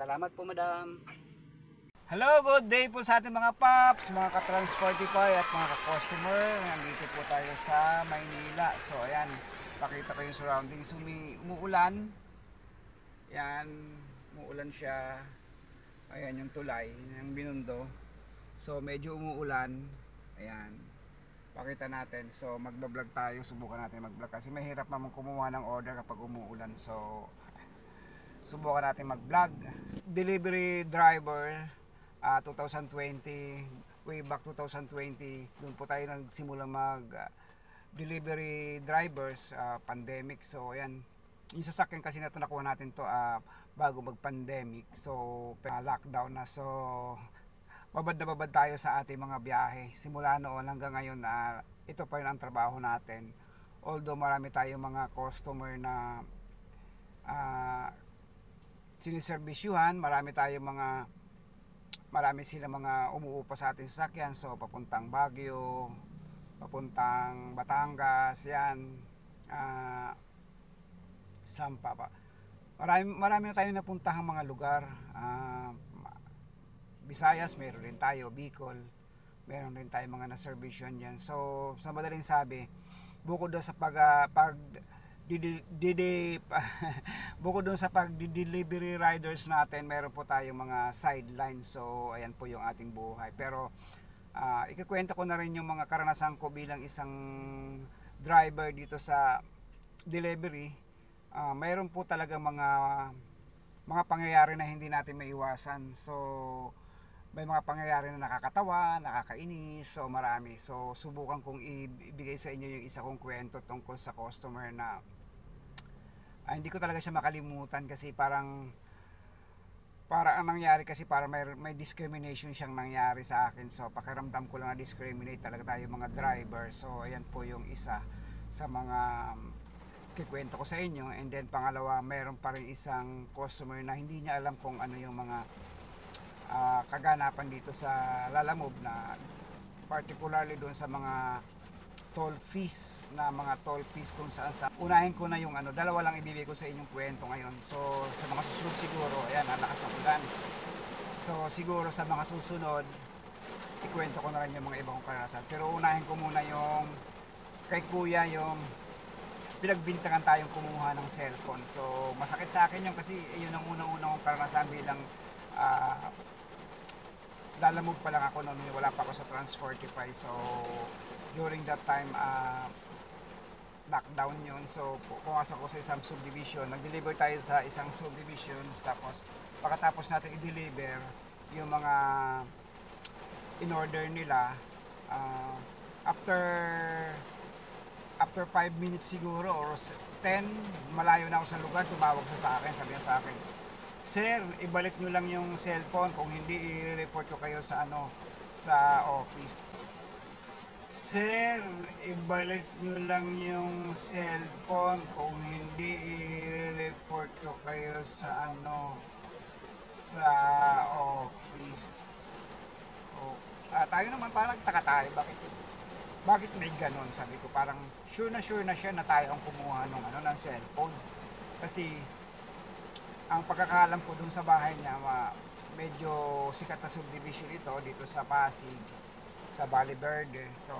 Salamat po, madam. Hello, good day po sa ating mga paps, mga ka-Transportify at mga ka-customer. Nandito po tayo sa Maynila. So ayan, pakita ko yung surroundings. Umuulan. Yan, umuulan siya. Ayan yung tulay ng Binondo. So medyo umuulan. Ayan, pakita natin. So magbablog tayo, subukan natin mag-vlog kasi mahirap naman kumuha ng order kapag umuulan. So subukan natin mag-vlog. Delivery driver 2020, way back 2020, doon po tayo nagsimula mag delivery drivers, pandemic. So ayan, yung sasakyan kasi na ito nakuha natin to bago mag pandemic. So lockdown na, so babad na babad tayo sa ating mga biyahe simula noon hanggang ngayon. Ito pa rin ang trabaho natin, although marami tayong mga customer na siniservisyuhan, marami sila mga umuupa sa ating sasakyan. So papuntang Baguio, papuntang Batangas, yan, Sampa pa. Marami na tayong napuntahang mga lugar. Visayas, meron rin tayo, Bicol, meron rin tayong mga na-servisyon yan. So sa madaling sabi, bukod doon sa bukod doon sa pag-delivery riders natin, meron po tayong mga sideline. So ayan po yung ating buhay. Pero ikikwento ko na rin yung mga karanasan ko bilang isang driver dito sa delivery. Mayroon po talaga mga pangyayari na hindi natin maiwasan. So may mga pangyayari na nakakatawa, nakakainis, so marami. So subukan kong ibigay sa inyo yung isa kong kwento tungkol sa customer na hindi ko talaga siya makalimutan kasi parang ang nangyari kasi may discrimination siyang nangyari sa akin. So pakiramdam ko lang na discriminate talaga tayo mga driver. So ayan po yung isa sa mga kikwento ko sa inyo. And then pangalawa, meron pa rin isang customer na hindi niya alam kung ano yung mga kaganapan dito sa Lalamove, na particularly doon sa mga toll fees kung saan sa unahin ko na yung dalawa lang ibibigay ko sa inyong kwento ngayon. So sa mga susunod siguro, ayan, lakas ng ulan. So siguro sa mga susunod ikwento ko na rin yung mga ibang karanasan. Pero unahin ko muna yung kay kuya, yung pinagbintangan tayong kumuha ng cellphone. So masakit sa akin yun kasi yun ang unang-unang kong karanasan bilang Lalamove pa lang ako noon, wala pa ako sa Transportify. So during that time, lockdown yun. So pumasok ko sa isang subdivision, nag-deliver tayo sa isang subdivision. Tapos pagkatapos natin i-deliver yung mga in-order nila, after 5 minutes siguro or 10, malayo na ako sa lugar, tumawag siya sa akin, sabi niya sa akin, "Sir, ibalik nyo lang yung cellphone, kung hindi i-report ko kayo sa sa office." "Sir, ibalik nyo lang yung cellphone, kung hindi i-report ko kayo sa sa office." Tayo naman parang nagtaka tayo, bakit may ganon? Sabi ko, parang sure na siya na tayo ang kumuha ng cellphone. Kasi ang pagkakalam ko dun sa bahay niya, medyo sikat na subdivision ito dito sa Pasig, sa Valle Verde. So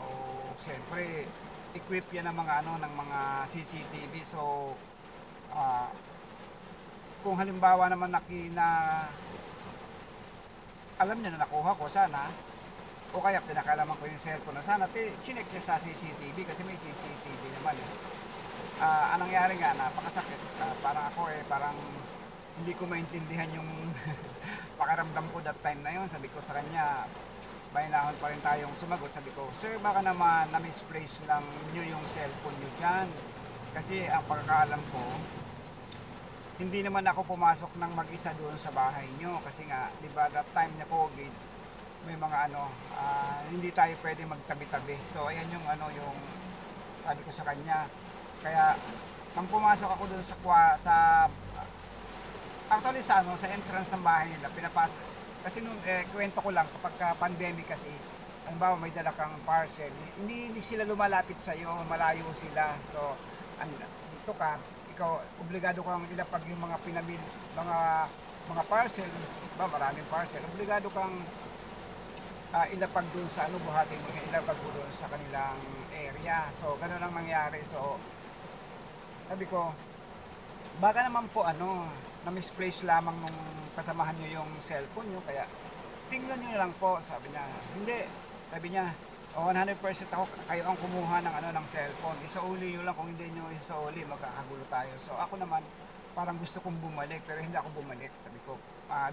syempre equip yan ng mga CCTV. So kung halimbawa naman alam niya na nakuha ko, sana, o kaya pinakalaman ko yung cellphone na sana chinek niya sa CCTV kasi may CCTV naman anong nangyari nga, napakasakit. Parang ako parang hindi ko maintindihan yung pakiramdam ko that time na yun. Sabi ko sa kanya, bainahon pa rin tayong sumagot. Sabi ko, "Sir, baka naman na-misplace lang nyo yung cellphone nyo dyan. Kasi ang pagkakalam ko, hindi naman ako pumasok ng mag-isa doon sa bahay nyo. Kasi nga, di ba, that time na COVID, may mga hindi tayo pwede magtabi-tabi." So ayan yung yung sabi ko sa kanya. Kaya nang pumasok ako doon actually sa entrance ng bahay nila, pinapasok kasi nung kwento ko lang, kapag pandemic kasi, halimbawa may dala kang parcel, hindi sila lumalapit sa iyo, malayo sila. So dito ka, ikaw obligado kang ilapag yung mga mga parcel, ba maraming parcel, obligado kang ilapag doon sa ano, buhatin mo ilapag mo doon sa kanilang area. So ganun ang nangyari. So sabi ko, baka naman po na misplace lamang nung kasamahan nyo yung cellphone nyo, kaya tingnan nyo lang po. Sabi niya, hindi. Sabi niya, 100% ako, kayo ang kumuha ng ng cellphone. Isauli nyo lang, kung hindi nyo isauli, magkakagulo tayo. So ako naman, parang gusto kong bumalik, pero hindi ako bumalik. Sabi ko,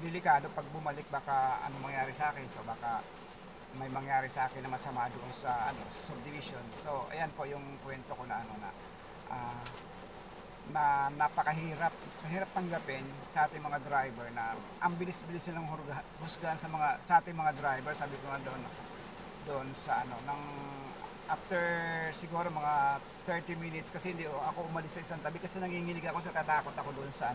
delikado pag bumalik, baka ano mangyari sa akin. So baka may mangyari sa akin na masama doon sa subdivision. So ayan po yung kwento ko na ah, na napakahirap tanggapin sa ating mga driver, na ang bilis-bilis nilang husgahan sa ating mga driver. Sabi ko nga doon sa ng after siguro mga 30 minutes, kasi hindi ako umalis sa isang tabi kasi nanginginig ako, natatakot ako doon sa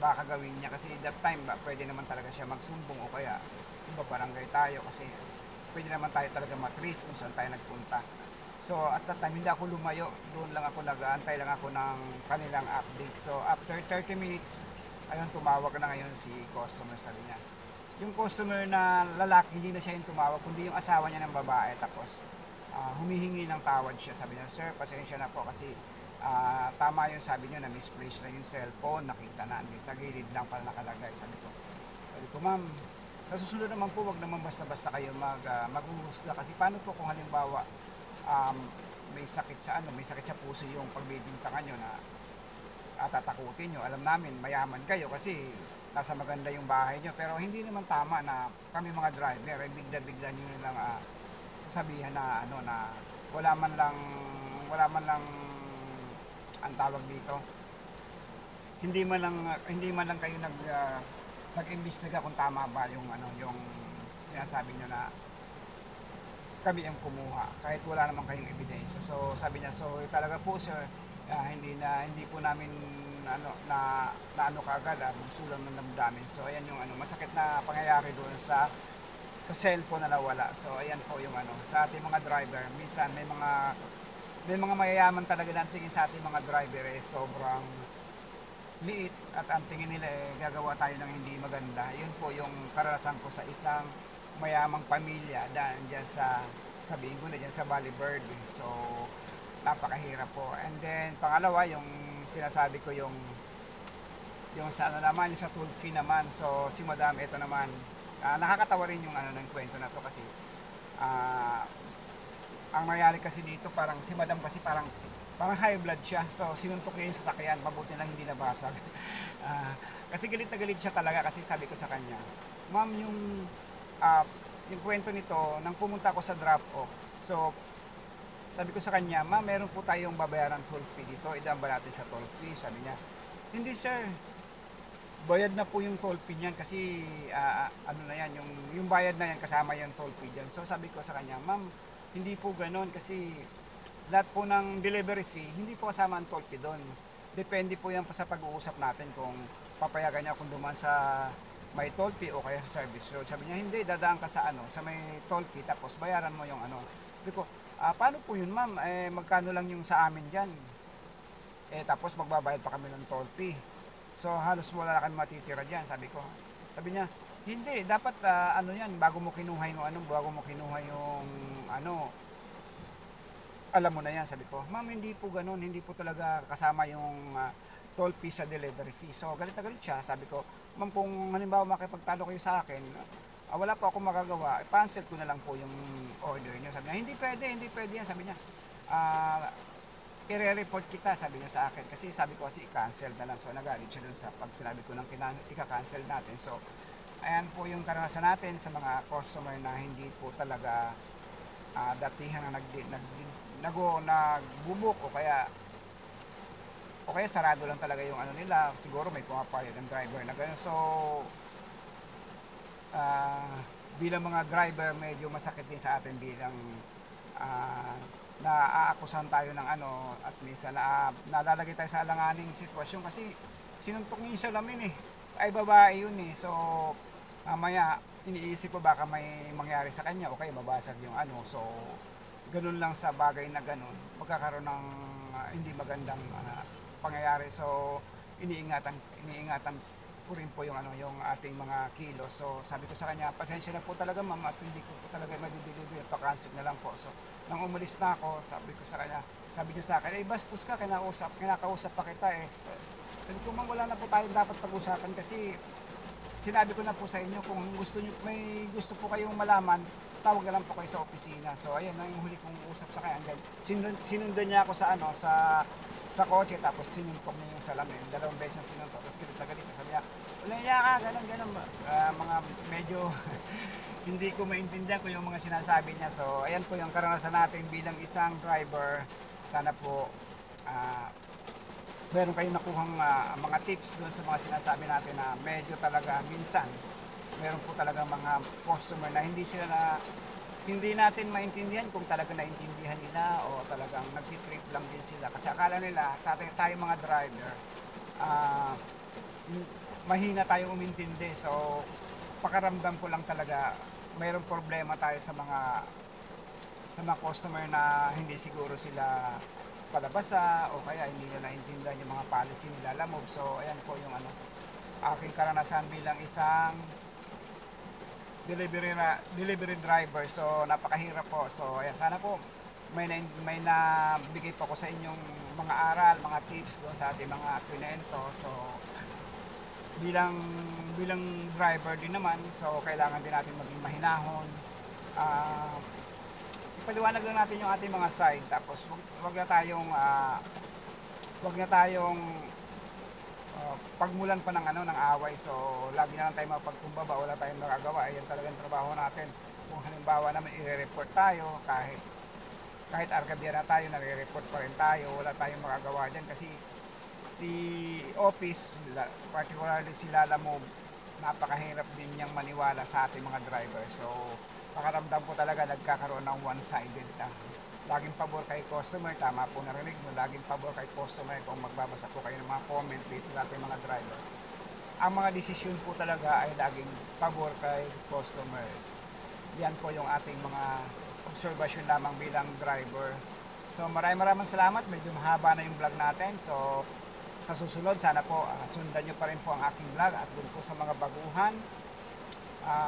baka gawin niya, kasi that time pwede naman talaga siya magsumbong, o kaya iba barangay tayo, kasi pwede naman tayo talaga matris kung saan tayo nagpunta. So at that time hindi ako lumayo, doon lang ako nag-aantay lang ako ng kanilang update. So after 30 minutes, ayun, tumawag na ngayon si customer. Sabi niya, yung customer na lalaki, hindi na siya yung tumawag, kundi yung asawa niya ng babae. Tapos humihingi ng tawad siya. Sabi niya, sir, pasensya na po kasi tama yung sabi niyo na misplace na yung cellphone, nakita na sa gilid lang pala nakalagay. Sabi ko, ma'am, sa susunod naman po, wag naman basta-basta kayo maghuhusga, kasi paano po kung halimbawa may sakit sa puso yung pagbibintangan nyo, na tatakutin nyo. Alam namin mayaman kayo kasi nasa maganda yung bahay nyo, pero hindi naman tama na kami mga driver ay bigla-bigla nyo lang sasabihan na na wala man lang ang tawag dito, hindi man lang kayo nag-imbestiga kung tama ba yung sinasabi nyo na kami ang kumuha, kahit wala naman kayong ebidensya. So sabi niya, so talaga po sir, hindi po namin na kaagad, magsulang ng damdamin. So ayan yung masakit na pangyayari doon sa cellphone na nawala. So ayan po yung sa ating mga driver, minsan may mga mayayaman talaga na tingin sa ating mga driver sobrang liit, at ang tingin nila gagawa tayo ng hindi maganda. Yun po yung karanasan ko sa isang mayamang pamilya dyan sabihin ko na dyan sa Valley Bird. So napakahirap po. And then pangalawa, yung sinasabi ko yung sa naman, yung sa toll fee naman. So si madam, ito naman, nakakatawa rin yung ng kwento na to, kasi ang nangyari kasi dito, parang si madam kasi parang high blood siya. So sinuntok niya yung sasakyan, mabuti lang hindi nabasag. Kasi galit na galit siya talaga, kasi sabi ko sa kanya, ma'am, yung kwento nito, nang pumunta ako sa drop off, so sabi ko sa kanya, ma'am, meron po tayong babayaran toll fee dito, idaan ba natin sa toll fee? Sabi niya, hindi sir, bayad na po yung toll fee niyan, kasi na yan, yung bayad na yan, kasama yung toll fee dyan. So sabi ko sa kanya, ma'am, hindi po ganon, kasi lahat po ng delivery fee, hindi po kasama ang toll fee doon. Depende po yan sa pag-uusap natin kung papayagan niya kung dumaan sa may toll fee o kaya sa service road. Sabi niya, hindi, dadaan ka sa may toll fee, tapos bayaran mo yung Sabi ko, paano po yun ma'am, magkano lang yung sa amin dyan, tapos magbabayad pa kami ng toll fee, so halos wala na kami matitira dyan. Sabi niya, hindi, dapat yan, bago mo kinuha yung alam mo na yan. Sabi ko, ma'am, hindi po ganun, hindi po talaga kasama yung toll fee sa delivery fee. So galit na galit siya. Sabi ko, ma'am, kung halimbawa makipagtalo kayo sa akin, wala po akong magagawa, cancel ko na lang po yung order niyo. Sabi niya, hindi pwede yan. Sabi niya, i-report kita, sabi niya sa akin, kasi sabi ko kasi i-cancel na lang. So nagalit siya dun sa pag sinabi ko ng ika-cancel natin. So ayan po yung karanasan natin sa mga customer na hindi po talaga datihan na nagbubuk, o kaya sarado lang talaga yung nila. Siguro may pumapayag ng driver na gano'n. So bilang mga driver, medyo masakit din sa atin bilang naaakusahan tayo ng at minsan nalalagay tayo sa alanganing sitwasyon, kasi sinuntok niya yung salamin ay babae yun so mamaya iniisip ko baka may mangyari sa kanya, o kaya babasag yung so ganun lang, sa bagay na ganun magkakaroon ng hindi magandang pangyayari. So iniingatan ko rin po yung yung ating mga kilo. So sabi ko sa kanya, pasensya na po talaga ma'am at hindi ko po talaga madideliver, pa-cancel na lang po. So nang umalis na ako, sabi ko sa kanya, sabi niya sa akin, bastos ka, kinakausap pa kita eh. Sabi ko, ma'am, wala na po tayong dapat pag-usapan kasi sinabi ko na po sa inyo, kung gusto niyo, may gusto po kayong malaman, tawag na lang po kayo sa opisina. So ayun na yung huli kong usap sa kanya. Sinundan niya ako sa sa kotse, tapos sinumpong niya yung salamin. 2 beses na sinuntok, tapos galit na galit. Sabi niya, wala niya ka, ganun. Mga medyo hindi ko maintindihan ko yung mga sinasabi niya. So ayan po yung karanasan natin bilang isang driver. Sana po meron kayong nakuhang mga tips doon sa mga sinasabi natin na medyo talaga minsan meron po talaga mga customer na hindi natin maintindihan kung talaga naintindihan nila o talagang nagtitrip lang din sila kasi akala nila sa atin tayo mga driver mahina tayong umintindi. So pakaramdam ko lang talaga mayroong problema tayo sa mga customer na hindi siguro sila palabasa o kaya hindi nila naintindihan yung mga policy nila Lamob. So ayan po yung aking karanasan bilang isang delivery driver. So napakahirap po. So ayan, sana po may nabigay po ko sa inyong mga aral, mga tips doon sa ating mga kwento. So bilang driver din naman, so kailangan din natin maging mahinahon. Ipaliwanag lang natin yung ating mga side, tapos wag na tayong pagmulan pa ng away. So lagi na lang tayo mapagkumbaba, wala tayong magagawa. Ayan talagang trabaho natin. Kung halimbawa naman i-report tayo, kahit arkabiya na tayo, nare-report pa rin tayo, wala tayong magagawa dyan kasi si office, particularly si Lalamove, napakahirap din niyang maniwala sa ating mga driver. So pakaramdam ko talaga nagkakaroon ng one-sided laging pabor kay customer. Tama po narinig mo, laging pabor kay customer. Kung magbabasa po kayo ng mga comment dito sa ating mga driver, ang mga desisyon po talaga ay laging pabor kay customers. Yan po yung ating mga observation lamang bilang driver. So maraming salamat. Medyo mahaba na yung vlog natin. So sa susunod, sana po sundan nyo pa rin po ang aking vlog. At dun po sa mga baguhan,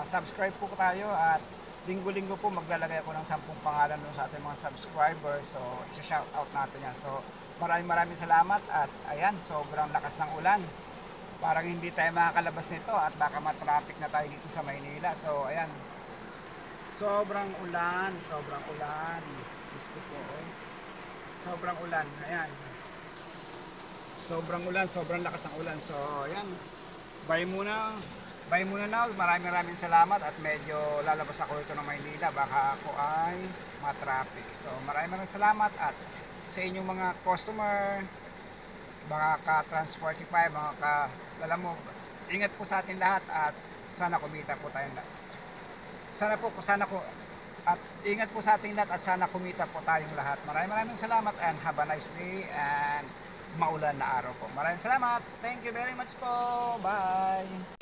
subscribe po tayo. At linggo-linggo po maglalagay ako ng 10 pangalan doon sa ating mga subscribers. So isa-shout out natin yan. So maraming salamat. At ayan, sobrang lakas ng ulan. Parang hindi tayo makakalabas nito at baka matraffic na tayo dito sa Maynila. So ayan, sobrang ulan. Gusto ko, sobrang ulan. Ayan, sobrang ulan, sobrang lakas ng ulan. So ayan, bye muna now. Maraming salamat. At medyo lalabas ako ito ng Maynila, baka ako ay matraffic. So maraming salamat. At sa inyong mga customer, mga ka-Transportify, mga ka-Lalamove, ingat po sa atin lahat at sana kumita po tayong lahat. At ingat po sa ating lahat at sana kumita po tayong lahat. Maraming salamat and have a nice day and maulan na araw po. Maraming salamat. Thank you very much po. Bye.